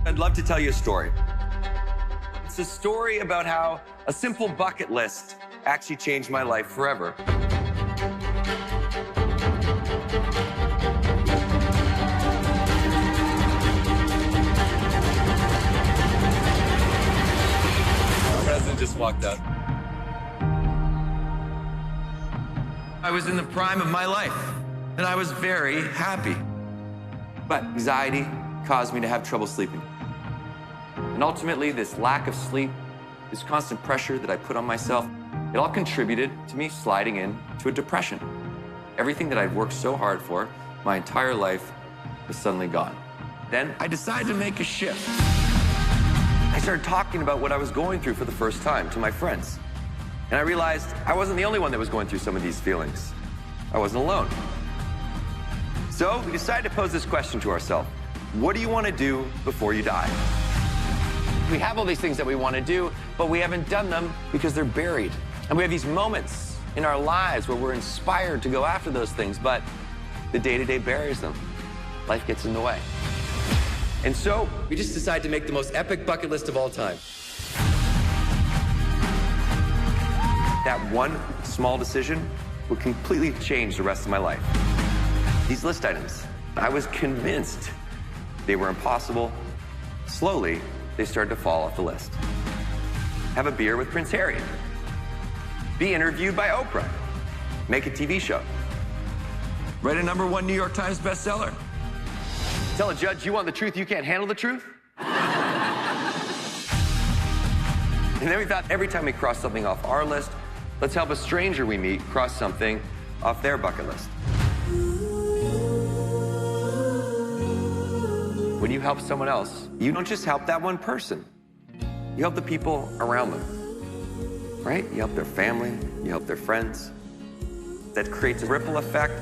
I'd love to tell you a story. It's a story about how a simple bucket list actually changed my life forever. The president just walked out. I was in the prime of my life, and I was very happy. But anxiety caused me to have trouble sleeping. And ultimately, this lack of sleep, this constant pressure that I put on myself, it all contributed to me sliding into a depression. Everything that I'd worked so hard for my entire life was suddenly gone. Then I decided to make a shift. I started talking about what I was going through for the first time to my friends. And I realized I wasn't the only one that was going through some of these feelings. I wasn't alone. So we decided to pose this question to ourselves. What do you want to do before you die? We have all these things that we want to do, but we haven't done them because they're buried. And we have these moments in our lives where we're inspired to go after those things, but the day-to-day buries them. Life gets in the way. And so we just decided to make the most epic bucket list of all time. That one small decision would completely change the rest of my life. These list items, I was convinced they were impossible. Slowly, they started to fall off the list. Have a beer with Prince Harry. Be interviewed by Oprah. Make a TV show. Write a #1 New York Times bestseller. Tell a judge you want the truth, you can't handle the truth. And then we thought every time we cross something off our list, let's help a stranger we meet cross something off their bucket list. When you help someone else, you don't just help that one person. You help the people around them, right? You help their family, you help their friends. That creates a ripple effect.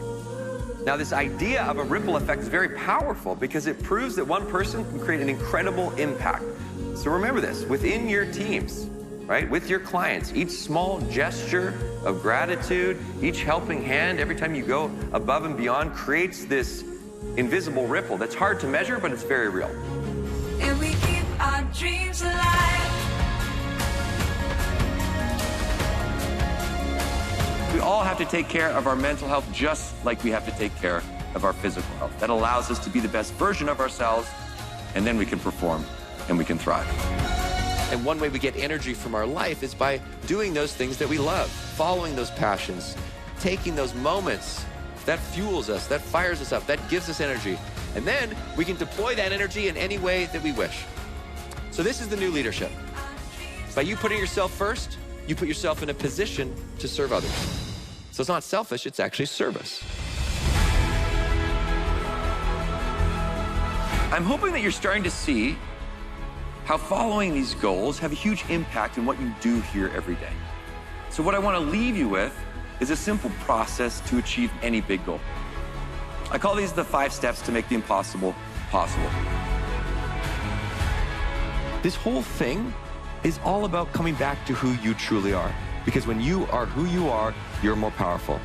Now, this idea of a ripple effect is very powerful because it proves that one person can create an incredible impact. So remember this, within your teams, right? With your clients, each small gesture of gratitude, each helping hand, every time you go above and beyond creates this invisible ripple that's hard to measure, but it's very real. And we keep our dreams alive. We all have to take care of our mental health just like we have to take care of our physical health. That allows us to be the best version of ourselves, and then we can perform and we can thrive. And one way we get energy from our life is by doing those things that we love, following those passions, taking those moments that fuels us, that fires us up, that gives us energy. And then we can deploy that energy in any way that we wish. So this is the new leadership. By you putting yourself first, you put yourself in a position to serve others. So it's not selfish, it's actually service. I'm hoping that you're starting to see how following these goals have a huge impact in what you do here every day. So what I want to leave you with is a simple process to achieve any big goal. I call these the 5 steps to make the impossible possible. This whole thing is all about coming back to who you truly are. Because when you are who you are, you're more powerful.